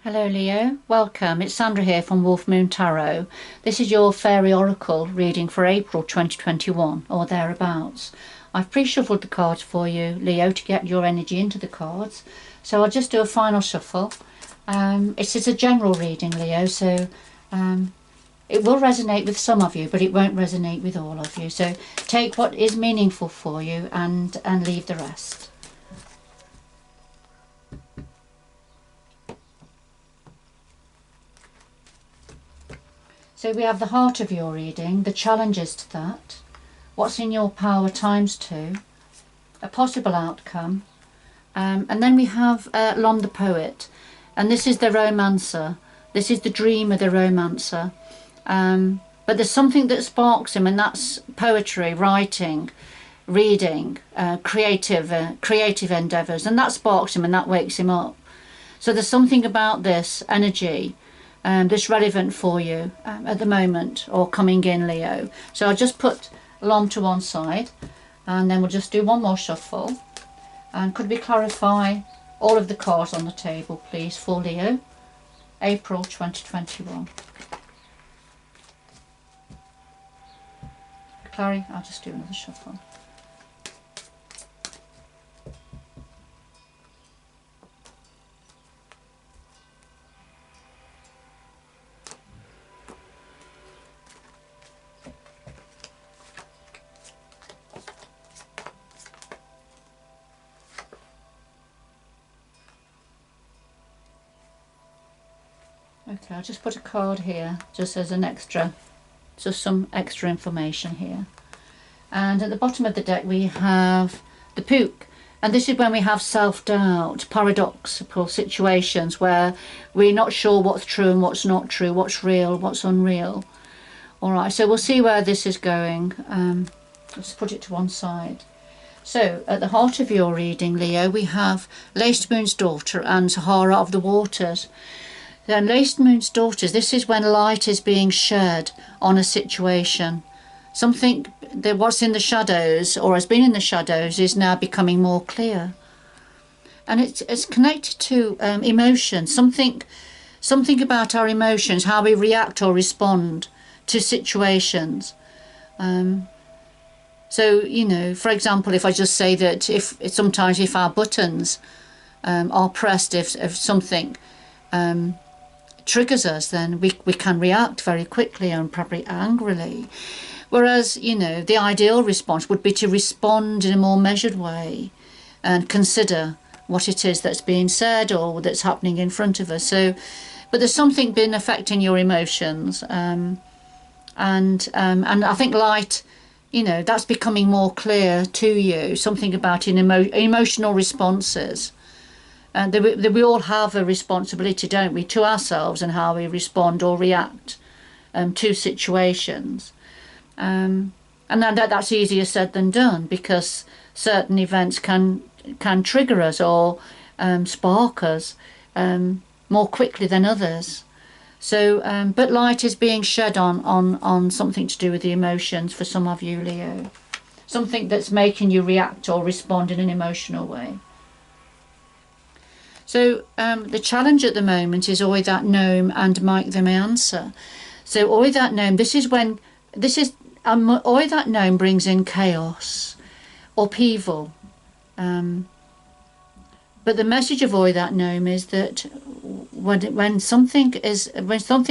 Hello Leo, welcome. It's Sandra here from Wolf Moon Tarot. This is your Faery Oracle reading for April 2021 or thereabouts. I've pre-shuffled the cards for you, Leo, to get your energy into the cards. So I'll just do a final shuffle. It's a general reading, Leo, so it will resonate with some of you, but it won't resonate with all of you. So take what is meaningful for you and leave the rest. So we have the heart of your reading, the challenges to that, what's in your power ×2, a possible outcome, and then we have Lon the poet, and this is the romancer, this is the dream of the romancer, but there's something that sparks him, and that's poetry, writing, reading, creative endeavours, and that sparks him and that wakes him up. So there's something about this energy that's relevant for you at the moment, or coming in, Leo. So I'll just put Lom to one side, and then we'll just do one more shuffle. And could we clarify all of the cards on the table, please, for Leo, April 2021. Clary, I'll just do another shuffle. Okay, I'll just put a card here, just as an extra, just some extra information here. And at the bottom of the deck we have the Pook, and this is when we have self-doubt, paradoxical situations where we're not sure what's true and what's not true, what's real, what's unreal. Alright, so we'll see where this is going. Let's put it to one side. So, at the heart of your reading, Leo, we have Laced Moon's daughter and Sahara of the waters. Then Laced Moon's daughters, this is when light is being shed on a situation. Something that what's in the shadows, or has been in the shadows, is now becoming more clear. And it's connected to emotion, something about our emotions, how we react or respond to situations. So, you know, for example, if I just say that sometimes if our buttons are pressed, if something triggers us, then we can react very quickly and probably angrily. Whereas, you know, the ideal response would be to respond in a more measured way and consider what it is that's being said or that's happening in front of us. So, but there's something been affecting your emotions, and I think light, you know, that's becoming more clear to you. Something about emotional responses. That we all have a responsibility, don't we, to ourselves and how we respond or react to situations. And that's easier said than done, because certain events can trigger us or spark us more quickly than others. So, but light is being shed on something to do with the emotions for some of you, Leo. Something that's making you react or respond in an emotional way. So the challenge at the moment is Oi That Gnome and Mike the May Answer. So Oi That Gnome, Oi That Gnome brings in chaos, upheaval. But the message of Oi That Gnome is that when something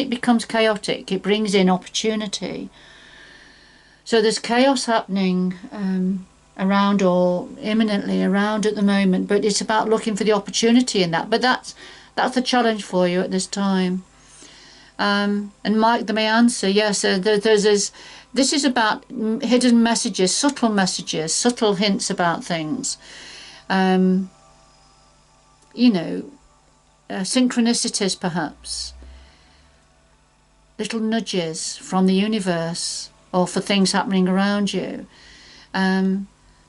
becomes chaotic, it brings in opportunity. So there's chaos happening around or imminently around at the moment, but it's about looking for the opportunity in that. But that's the challenge for you at this time. And Mike the May Answer, yes, this is about hidden messages, subtle hints about things. You know, synchronicities perhaps, little nudges from the universe or for things happening around you.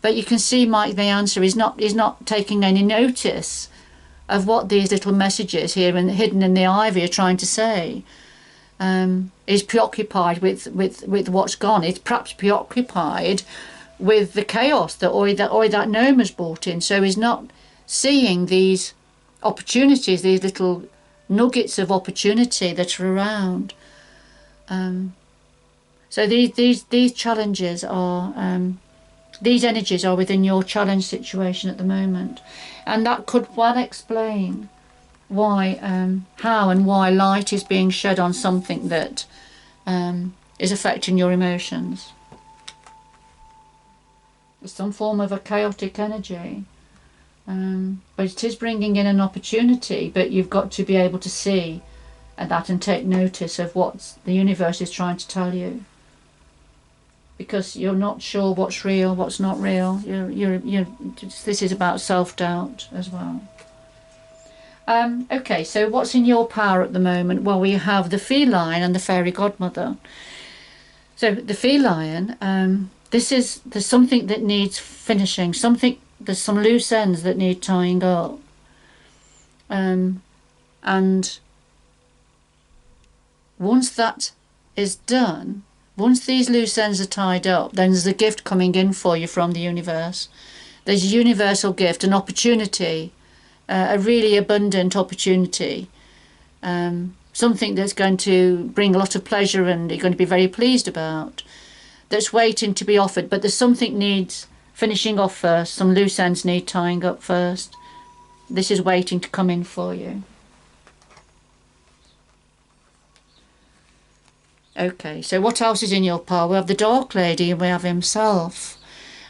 But you can see Mike the Answer is not taking any notice of what these little messages here and hidden in the ivy are trying to say. Is preoccupied with what's gone. It's perhaps preoccupied with the chaos that that gnome has brought in. So he's not seeing these opportunities, these little nuggets of opportunity that are around. So these challenges are, these energies are within your challenge situation at the moment, and that could well explain why, how and why light is being shed on something that is affecting your emotions. It's some form of a chaotic energy, but it is bringing in an opportunity, but you've got to be able to see that and take notice of what the universe is trying to tell you, because you're not sure what's real, what's not real. This is about self-doubt as well. Okay, so what's in your power at the moment? Well, we have the feline and the fairy godmother. So the feline, there's something that needs finishing, there's some loose ends that need tying up. And once that is done, once these loose ends are tied up, then there's a gift coming in for you from the universe. There's a universal gift, an opportunity, a really abundant opportunity, something that's going to bring a lot of pleasure and you're going to be very pleased about, that's waiting to be offered. But there's something needs finishing off first, some loose ends need tying up first. This is waiting to come in for you. Okay, so what else is in your power? We have the Dark Lady and we have himself.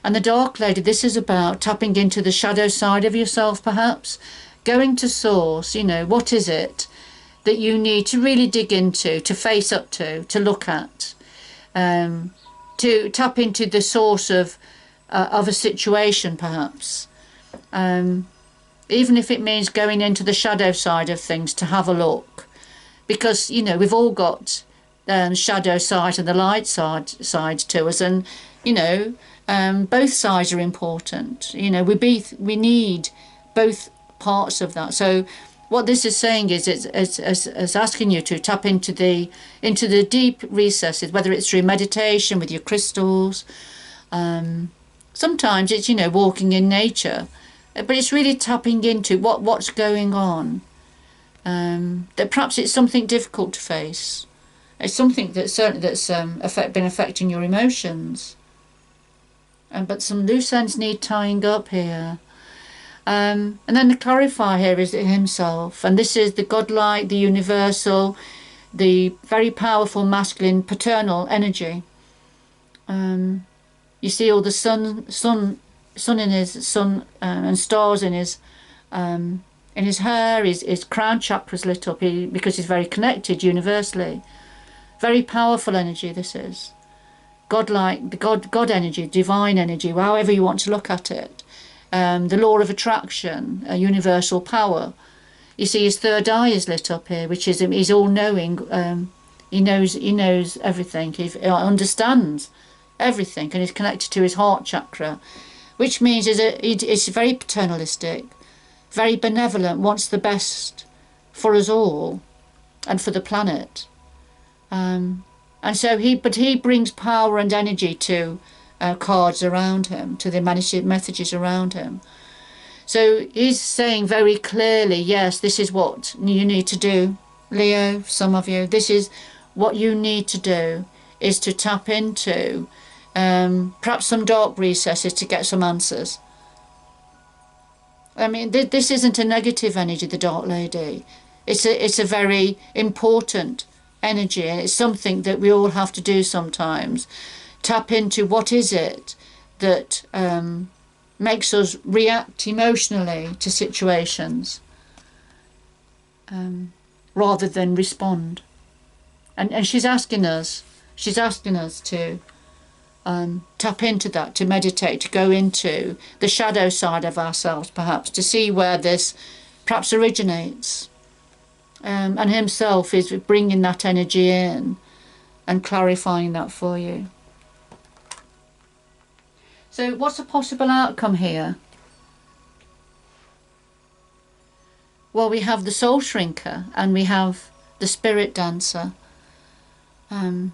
And the Dark Lady, this is about tapping into the shadow side of yourself, perhaps. Going to source, what is it that you need to really dig into, to face up to look at. To tap into the source of a situation, perhaps. Even if it means going into the shadow side of things to have a look. Because, we've all got shadow side and the light side to us, and both sides are important. We need both parts of that. So what this is saying is it's asking you to tap into the deep recesses, whether it's through meditation with your crystals. Sometimes it's walking in nature, but it's really tapping into what's going on. That perhaps it's something difficult to face. It's something that's been affecting your emotions. But some loose ends need tying up here. And then the clarifier here is himself. And this is the godlike, the universal, the very powerful masculine paternal energy. You see all the sun in his sun and stars in his hair. His crown chakra's lit up because he's very connected universally. Very powerful energy this is. Godlike, the God energy, divine energy, however you want to look at it. The law of attraction, a universal power. You see his third eye is lit up here, which is he's all-knowing. He knows everything. He understands everything, and is connected to his heart chakra, which means it's very paternalistic, very benevolent, wants the best for us all and for the planet. And so he brings power and energy to cards around him, to the messages around him. So he's saying very clearly, yes, this is what you need to do, Leo, some of you. This is what you need to do, is to tap into perhaps some dark recesses to get some answers. I mean, this isn't a negative energy, the Dark Lady. It's a very important energy, and it's something that we all have to do sometimes. Tap into what is it that makes us react emotionally to situations rather than respond. And she's asking us to tap into that, to meditate, to go into the shadow side of ourselves, perhaps, to see where this perhaps originates. And himself is bringing that energy in and clarifying that for you. So what's a possible outcome here? Well, we have the soul shrinker and we have the spirit dancer. I'd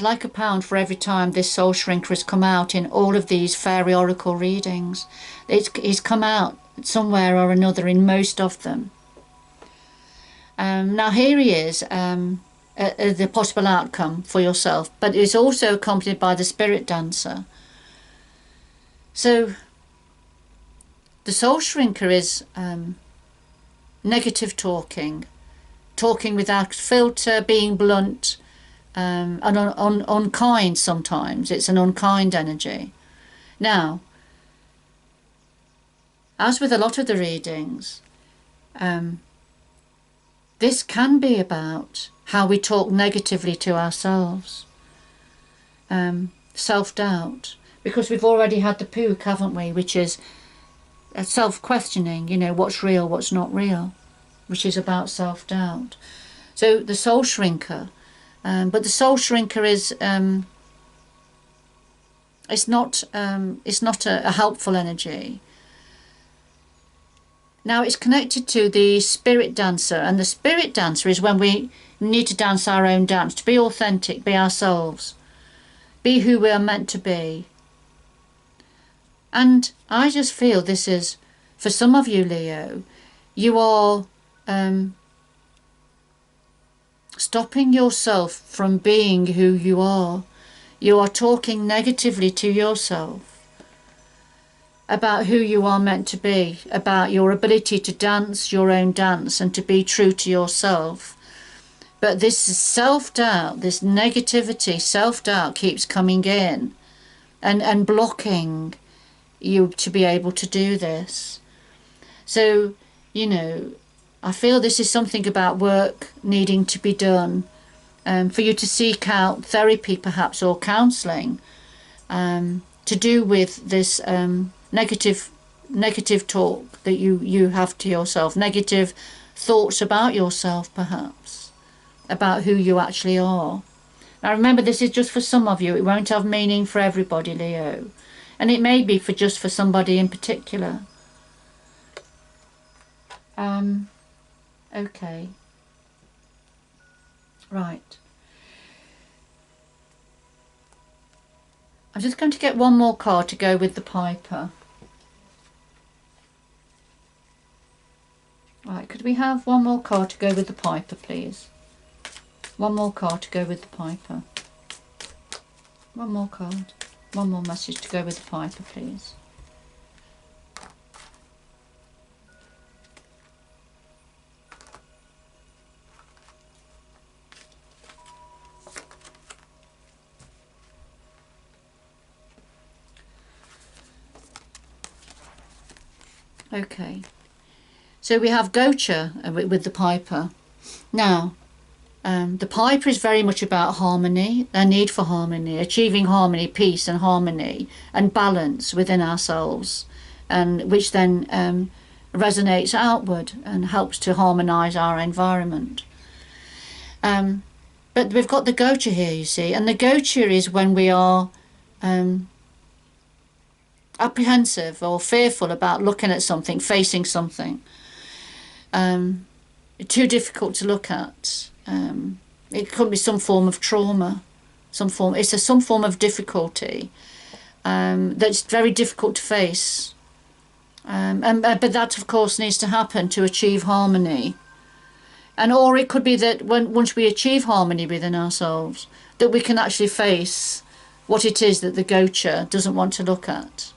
like £1 for every time this soul shrinker has come out in all of these Faery Oracle readings. He's come out somewhere or another in most of them. Now here he is, the possible outcome for yourself, but it's also accompanied by the spirit dancer. So the soul shrinker is negative talking without filter, being blunt, and unkind sometimes. It's an unkind energy. Now, as with a lot of the readings, this can be about how we talk negatively to ourselves. Self-doubt. Because we've already had the pook, haven't we? Which is self-questioning, you know, what's real, what's not real. Which is about self-doubt. So the soul shrinker. But the soul shrinker is... it's not a helpful energy. Now it's connected to the spirit dancer, and the spirit dancer is when we need to dance our own dance, to be authentic, be ourselves, be who we are meant to be. And I just feel this is, for some of you, Leo, you are stopping yourself from being who you are. You are talking negatively to yourself about who you are meant to be, about your ability to dance your own dance and to be true to yourself. But this self-doubt, this negativity, self-doubt keeps coming in and blocking you to be able to do this. So, you know, I feel this is something about work needing to be done, for you to seek out therapy perhaps, or counselling, to do with this negative talk that you have to yourself, negative thoughts about yourself perhaps, about who you actually are. Now remember, this is just for some of you. It won't have meaning for everybody, Leo, and it may be just for somebody in particular. Okay, right. I'm just going to get one more card to go with the Piper. Right, could we have one more card to go with the Piper, please? One more card to go with the Piper. One more card. One more message to go with the Piper, please. Okay, so we have Gocha with the Piper. Now, the Piper is very much about harmony, a need for harmony, achieving harmony, peace and harmony and balance within ourselves, and which then resonates outward and helps to harmonise our environment. But we've got the Gocha here, you see, and the Gocha is when we are apprehensive or fearful about looking at something, facing something. Too difficult to look at. It could be some form of trauma, some form of difficulty that's very difficult to face. But that of course needs to happen to achieve harmony. And or it could be that once we achieve harmony within ourselves, that we can actually face what it is that the Gocha doesn't want to look at.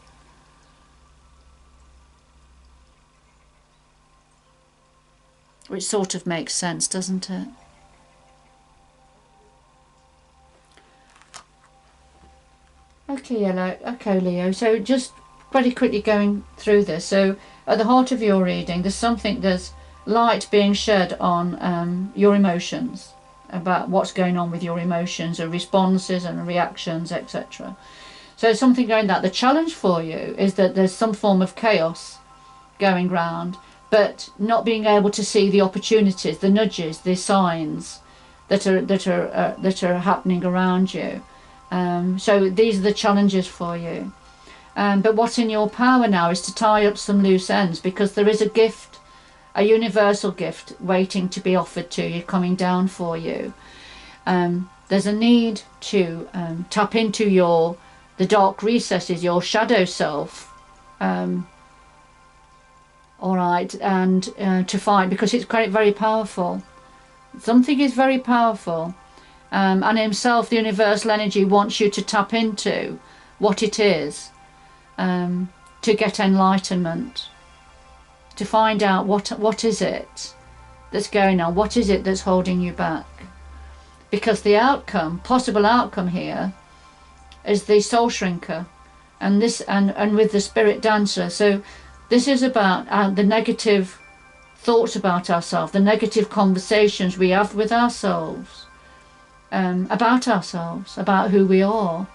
Which sort of makes sense, doesn't it? Okay, Leo. So just very quickly going through this. So at the heart of your reading, there's light being shed on your emotions, about what's going on with your emotions and responses and reactions, etc. So something going that. The challenge for you is that there's some form of chaos going round, but not being able to see the opportunities, the nudges, the signs that are happening around you. So these are the challenges for you. But what's in your power now is to tie up some loose ends, because there is a gift, a universal gift waiting to be offered to you, coming down for you. There's a need to tap into the dark recesses, your shadow self, all right, and to find, because it's quite very powerful. Something is very powerful, and himself, the universal energy, wants you to tap into what it is, to get enlightenment, to find out what is it that's going on, what is it that's holding you back. Because the outcome, possible outcome here, is the soul shrinker, and this and with the spirit dancer. So this is about the negative thoughts about ourselves, the negative conversations we have with ourselves, about who we are.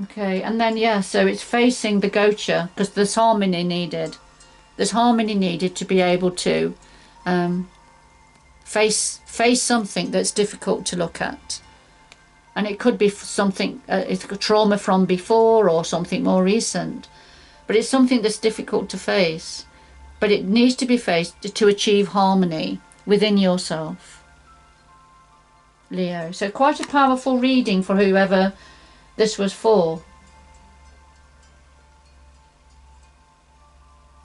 Okay, and then yeah, so it's facing the gocha, because there's harmony needed. There's harmony needed to be able to face something that's difficult to look at. And it could be something, it's a trauma from before or something more recent. But it's something that's difficult to face. But it needs to be faced to achieve harmony within yourself, Leo. So quite a powerful reading for whoever this was for.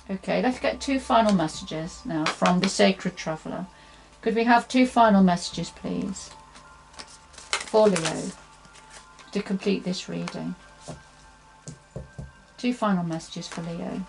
Okay, let's get 2 final messages now from the Sacred Traveller. Could we have 2 final messages, please, for Leo to complete this reading? 2 final messages for Leo.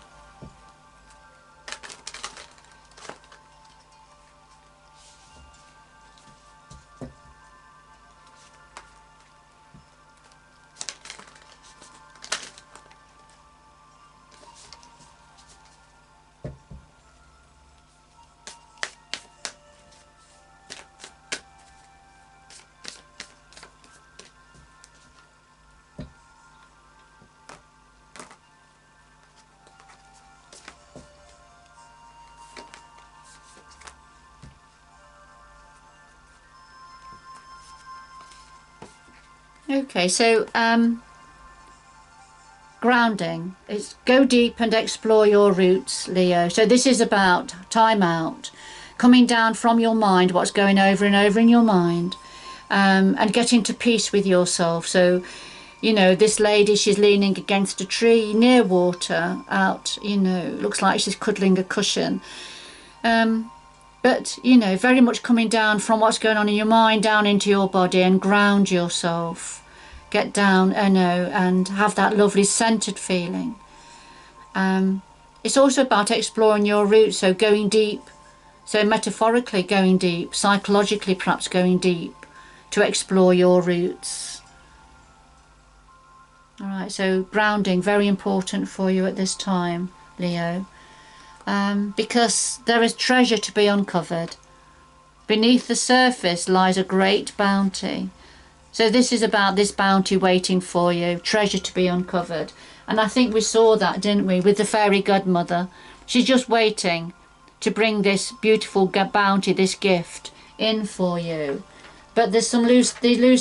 Okay, so grounding. It's go deep and explore your roots, Leo. So this is about time out, coming down from your mind, what's going over and over in your mind, and getting to peace with yourself. So, you know, this lady, she's leaning against a tree near water, out, you know, looks like she's cuddling a cushion. But, you know, very much coming down from what's going on in your mind down into your body and ground yourself. Get down, and have that lovely centered feeling. It's also about exploring your roots, so going deep, so metaphorically going deep, psychologically perhaps going deep to explore your roots. All right, so grounding, very important for you at this time, Leo, because there is treasure to be uncovered. Beneath the surface lies a great bounty. So this is about this bounty waiting for you, treasure to be uncovered. And I think we saw that, didn't we, with the fairy godmother. She's just waiting to bring this beautiful bounty, this gift, in for you. But there's some loose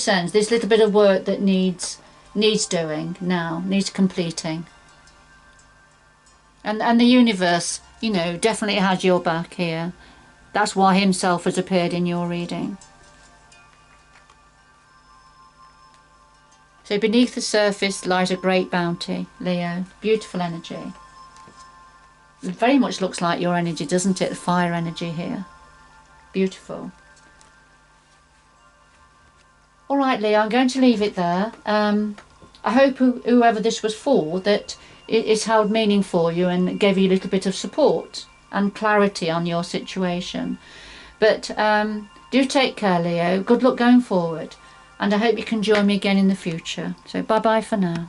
ends, this little bit of work that needs doing now, needs completing. And the universe, you know, definitely has your back here. That's why himself has appeared in your reading. So beneath the surface lies a great bounty, Leo. Beautiful energy. It very much looks like your energy, doesn't it? The fire energy here. Beautiful. All right, Leo, I'm going to leave it there. I hope whoever this was for, that it's held meaning for you and gave you a little bit of support and clarity on your situation. But do take care, Leo. Good luck going forward. And I hope you can join me again in the future. So bye-bye for now.